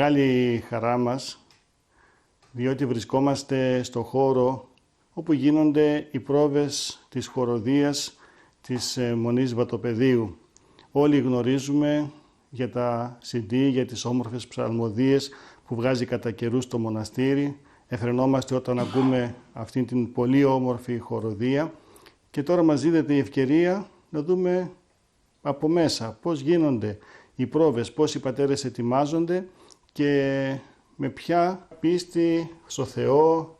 μεγάλη χαρά μας, διότι βρισκόμαστε στο χώρο όπου γίνονται οι πρόβες της χοροδίας της Μονής Βατοπεδίου. Όλοι γνωρίζουμε για τα CD, για τις όμορφες ψαλμοδίες που βγάζει κατά καιρούς το μοναστήρι. Εφρενόμαστε όταν ακούμε αυτήν την πολύ όμορφη χοροδία και τώρα μας δίδεται η ευκαιρία να δούμε από μέσα πώς γίνονται οι πρόβες, πώς οι πατέρες ετοιμάζονται και με ποια πίστη στο Θεό,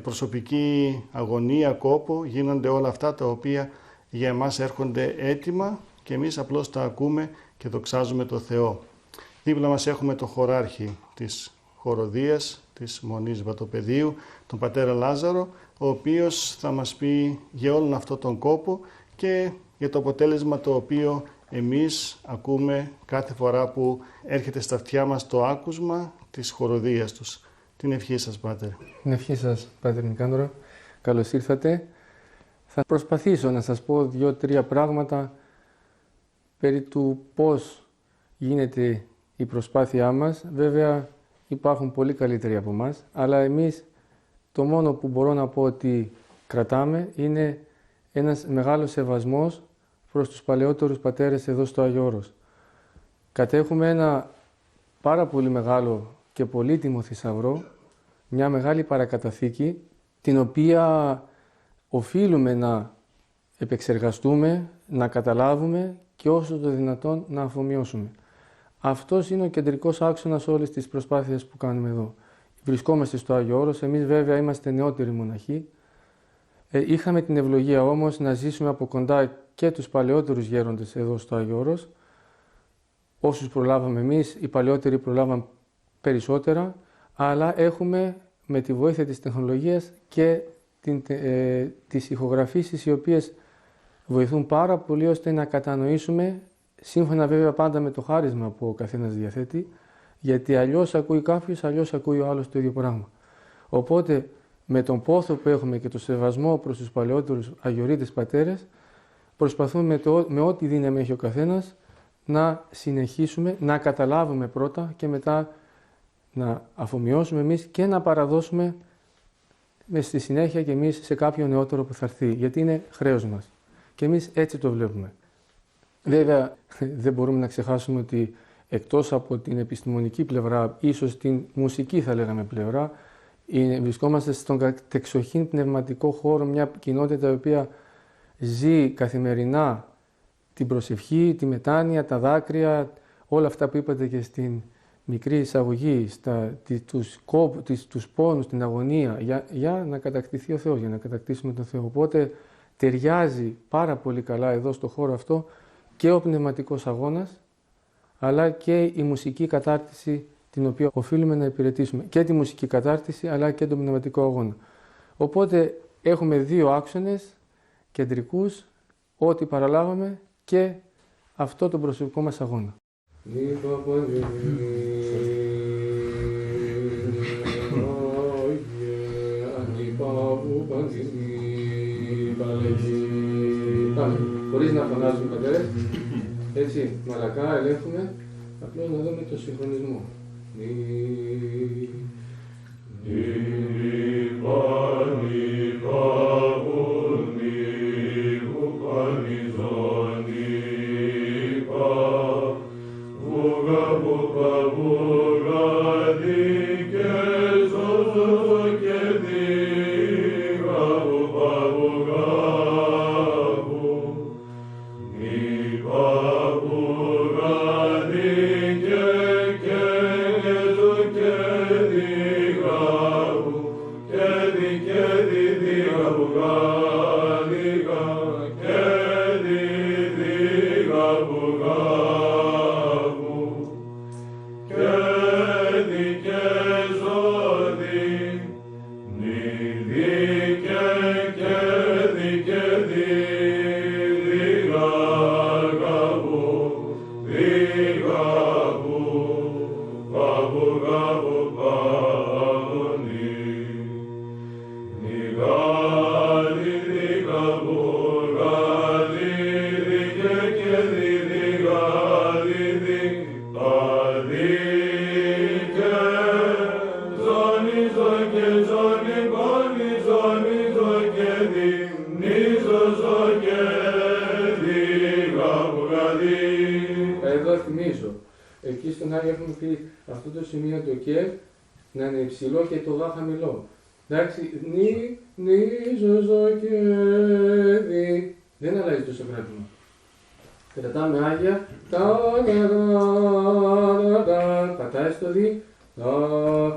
προσωπική αγωνία, κόπο γίνονται όλα αυτά τα οποία για εμάς έρχονται έτοιμα και εμείς απλώς τα ακούμε και δοξάζουμε το Θεό. Δίπλα μας έχουμε το χωράρχη της χοροδίας της Μονής Βατοπεδίου, τον πατέρα Λάζαρο, ο οποίος θα μας πει για όλον αυτό τον κόπο και για το αποτέλεσμα το οποίο εμείς ακούμε κάθε φορά που έρχεται στα αυτιά μας το άκουσμα της χοροδίας τους. Την ευχή σας, Πάτερ. Την ευχή σας, Πάτερ Νικάνδωρο. Καλώς ήρθατε. Θα προσπαθήσω να σας πω 2-3 πράγματα περί του πώς γίνεται η προσπάθειά μας. Βέβαια υπάρχουν πολύ καλύτεροι από μας, αλλά εμείς το μόνο που μπορώ να πω ότι κρατάμε είναι ένας μεγάλος σεβασμός προς τους παλαιότερους πατέρες εδώ στο Άγιο Όρος. Κατέχουμε ένα πάρα πολύ μεγάλο και πολύτιμο θησαυρό, μια μεγάλη παρακαταθήκη, την οποία οφείλουμε να επεξεργαστούμε, να καταλάβουμε και όσο το δυνατόν να αφομοιώσουμε. Αυτός είναι ο κεντρικός άξονας όλες τις προσπάθειες που κάνουμε εδώ. Βρισκόμαστε στο Άγιο Όρος, εμείς βέβαια είμαστε νεότεροι μοναχοί. Είχαμε την ευλογία όμως να ζήσουμε από κοντά και τους παλαιότερους γέροντες εδώ στο Άγιο Όρος. Όσους προλάβαμε εμείς, οι παλαιότεροι προλάβαν περισσότερα, αλλά έχουμε με τη βοήθεια της τεχνολογίας και τις ηχογραφήσεις οι οποίες βοηθούν πάρα πολύ ώστε να κατανοήσουμε, σύμφωνα βέβαια πάντα με το χάρισμα που ο καθένας διαθέτει, γιατί αλλιώς ακούει κάποιος, αλλιώς ακούει ο άλλος το ίδιο πράγμα. Οπότε με τον πόθο που έχουμε και το σεβασμό προς τους παλαιότερους αγιορείτες πατέρες, προσπαθούμε με ό,τι δύναμη έχει ο καθένας να συνεχίσουμε, να καταλάβουμε πρώτα και μετά να αφομοιώσουμε εμείς και να παραδώσουμε στη συνέχεια και εμείς σε κάποιο νεότερο που θα έρθει, γιατί είναι χρέος μας. Και εμείς έτσι το βλέπουμε. Βέβαια, δεν μπορούμε να ξεχάσουμε ότι εκτός από την επιστημονική πλευρά, ίσως την μουσική θα λέγαμε πλευρά, βρισκόμαστε στον κατεξοχήν πνευματικό χώρο, μια κοινότητα η οποία ζει καθημερινά την προσευχή, τη μετάνοια, τα δάκρυα, όλα αυτά που είπατε και στην μικρή εισαγωγή, τους πόνους, την αγωνία, για να κατακτηθεί ο Θεός, για να κατακτήσουμε τον Θεό. Οπότε ταιριάζει πάρα πολύ καλά εδώ στο χώρο αυτό και ο πνευματικός αγώνας, αλλά και η μουσική κατάρτιση την οποία οφείλουμε να υπηρετήσουμε. Και τη μουσική κατάρτιση, αλλά και τον πνευματικό αγώνα. Οπότε έχουμε 2 άξονες κεντρικούς, ό,τι παραλάβαμε και αυτό τον προσωπικό μας αγώνα. Χωρίς να φωνάζουμε πατέρες, έτσι, μαλακά ελέγχουμε, απλώς να δούμε το συγχρονισμό. Και θυμίσω. Εκεί στον Άγιο έχουμε πει αυτό το σημείο το και να είναι υψηλό και το γα χαμηλό. Εντάξει, νι, ζω και δι. Δεν αλλάζει το συγγράφημα. Κρατάμε Άγια, πατάει στο δι,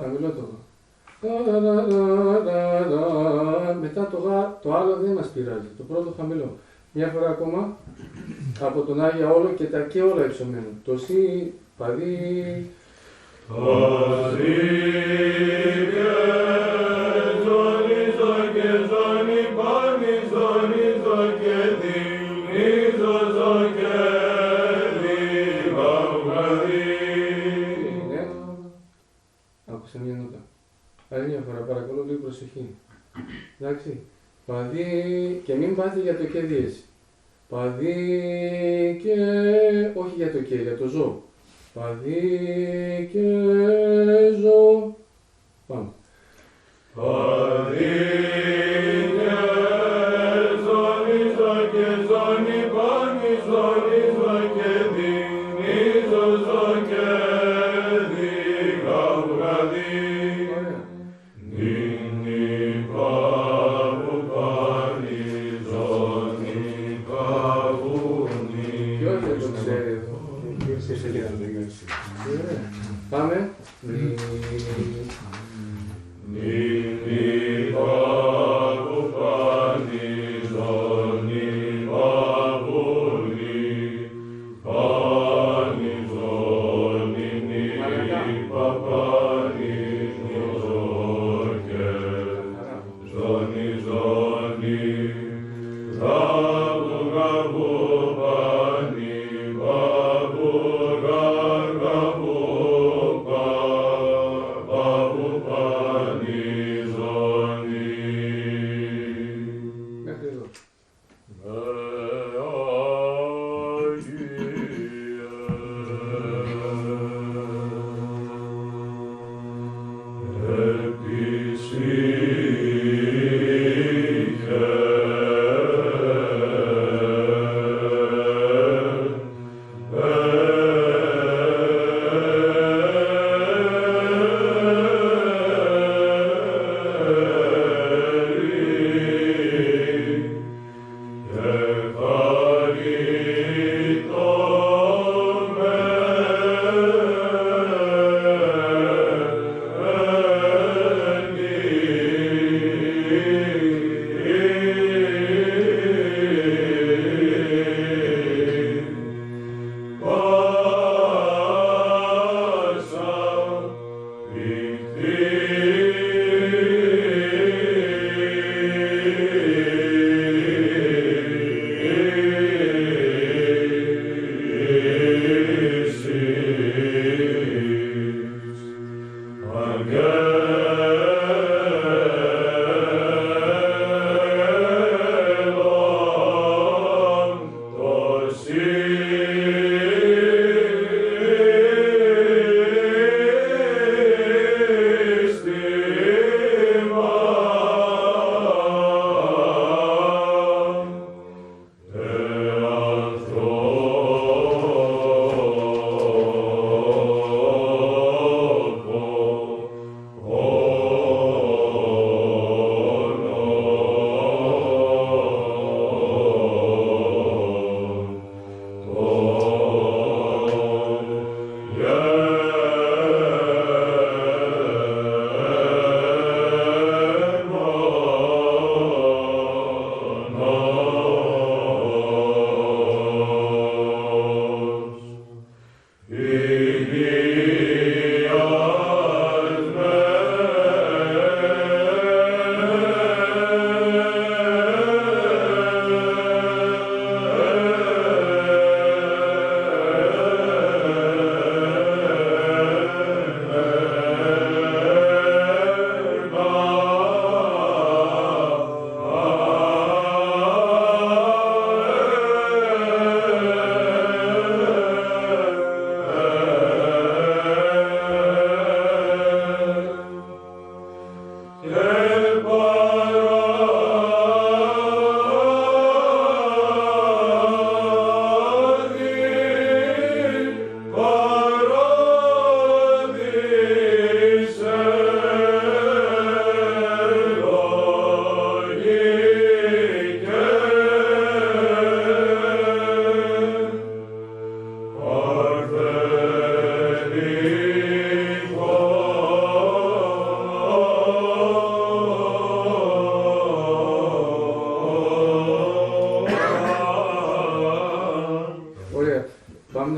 χαμηλό το γα. Μετά το άλλο δεν μας πειράζει, το πρώτο χαμηλό. Μια φορά ακόμα, από τον Άγια όλο και τα και όλα υψωμένα. Το σι, παδί, παδί και ζωνίζο και ζωνί, πανιζωνίζο και δινίζο και διβαυγαδί. Άκουσα μια νότα. Άλλη μια φορά, παρακαλώ λίγο προσοχή. Εντάξει. Παδί και μην πάτε για το και δίεση. Παδί και... όχι για το και, για το ζω. Παδί και ζω. Πάμε. Παδί και ζωνίζο και ζωνί, πανιζωνίζο και δινίζο και διβαυγαδί. Πάμε. Ευχαριστώ.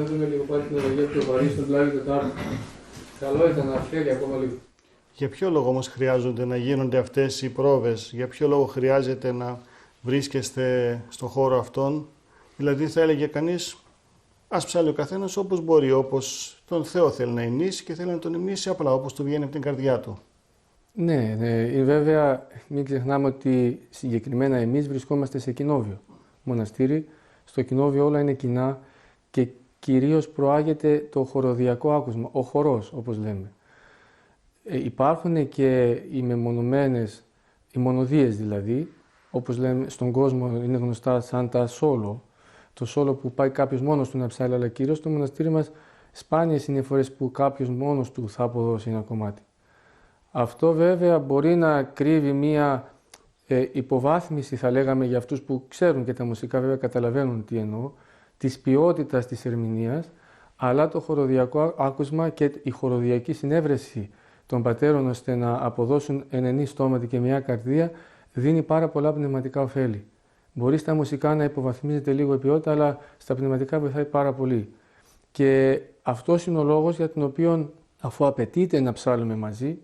να δούμε λίγο πάλι την ολογία του Βαρύ στον πλάγιο Τετάρτου. Καλό ήταν να φέρει ακόμα λίγο. Για ποιο λόγο όμως χρειάζονται να γίνονται αυτές οι πρόβες, για ποιο λόγο χρειάζεται να βρίσκεστε στον χώρο αυτόν? Δηλαδή θα έλεγε κανείς, ας ψάλει ο καθένας όπως μπορεί, όπως τον Θεό θέλει να υμνήσει και θέλει να τον υμνήσει απλά, όπως του βγαίνει από την καρδιά του. Ναι, βέβαια μην ξεχνάμε ότι συγκεκριμένα εμείς βρισκόμαστε σε κοινόβιο μοναστήρι. Στο κοινόβιο όλα είναι κοινά και κυρίως προάγεται το χοροδιακό άκουσμα, ο χορός όπως λέμε. Υπάρχουν και οι μεμονωμένες, οι μονοδίες δηλαδή, όπως λέμε στον κόσμο είναι γνωστά σαν τα σόλο. Το σόλο που πάει κάποιος μόνος του να ψάλει, αλλά κυρίως στο μοναστήρι μας σπάνιες είναι οι φορές που κάποιος μόνος του θα αποδώσει ένα κομμάτι. Αυτό βέβαια μπορεί να κρύβει μία υποβάθμιση, θα λέγαμε, για αυτούς που ξέρουν και τα μουσικά βέβαια καταλαβαίνουν τι εννοώ, της ποιότητας της ερμηνείας, αλλά το χοροδιακό άκουσμα και η χοροδιακή συνέβρεση των πατέρων ώστε να αποδώσουν ενενή στόματι και μια καρδία δίνει πάρα πολλά πνευματικά ωφέλη. Μπορεί στα μουσικά να υποβαθμίζεται λίγο η ποιότητα, αλλά στα πνευματικά βοηθάει πάρα πολύ. Και αυτός είναι ο λόγος για τον οποίο, αφού απαιτείται να ψάλουμε μαζί,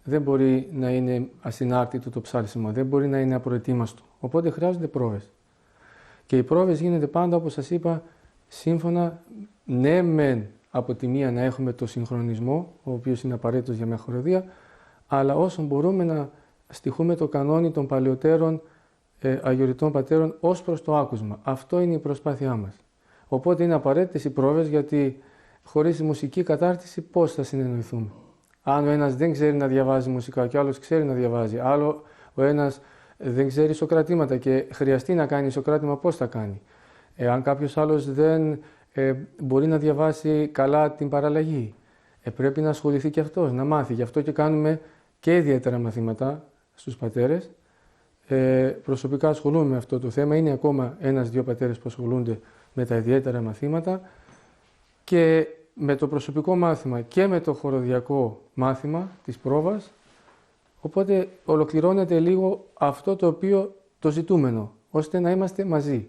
δεν μπορεί να είναι ασυνάρτητο το ψάλισμα, δεν μπορεί να είναι απροετοίμαστο. Οπότε χρειάζονται πρόβες. Και οι πρόβες γίνονται πάντα, όπως σας είπα, σύμφωνα, ναι μεν από τη μία να έχουμε το συγχρονισμό, ο οποίος είναι απαραίτητος για μια χοροδία, αλλά όσο μπορούμε να στιχούμε το κανόνι των παλαιότερων αγιοριτών πατέρων ως προς το άκουσμα. Αυτό είναι η προσπάθειά μας. Οπότε είναι απαραίτητες οι πρόβες, γιατί χωρίς μουσική κατάρτιση πώς θα συνεννοηθούμε? Αν ο ένας δεν ξέρει να διαβάζει μουσικά και ο άλλος ξέρει να διαβάζει, άλλο ο ένας δεν ξέρει σοκρατήματα και χρειαστεί να κάνει σοκράτημα, πώς θα κάνει? Αν κάποιος άλλος δεν μπορεί να διαβάσει καλά την παραλλαγή, πρέπει να ασχοληθεί και αυτός, να μάθει. Γι' αυτό και κάνουμε και ιδιαίτερα μαθήματα στους πατέρες. Προσωπικά ασχολούμαι με αυτό το θέμα. Είναι ακόμα ένας-δύο πατέρες που ασχολούνται με τα ιδιαίτερα μαθήματα και με το προσωπικό μάθημα και με το χοροδιακό μάθημα της πρόβας. Οπότε ολοκληρώνεται λίγο αυτό το οποίο το ζητούμενο, ώστε να είμαστε μαζί.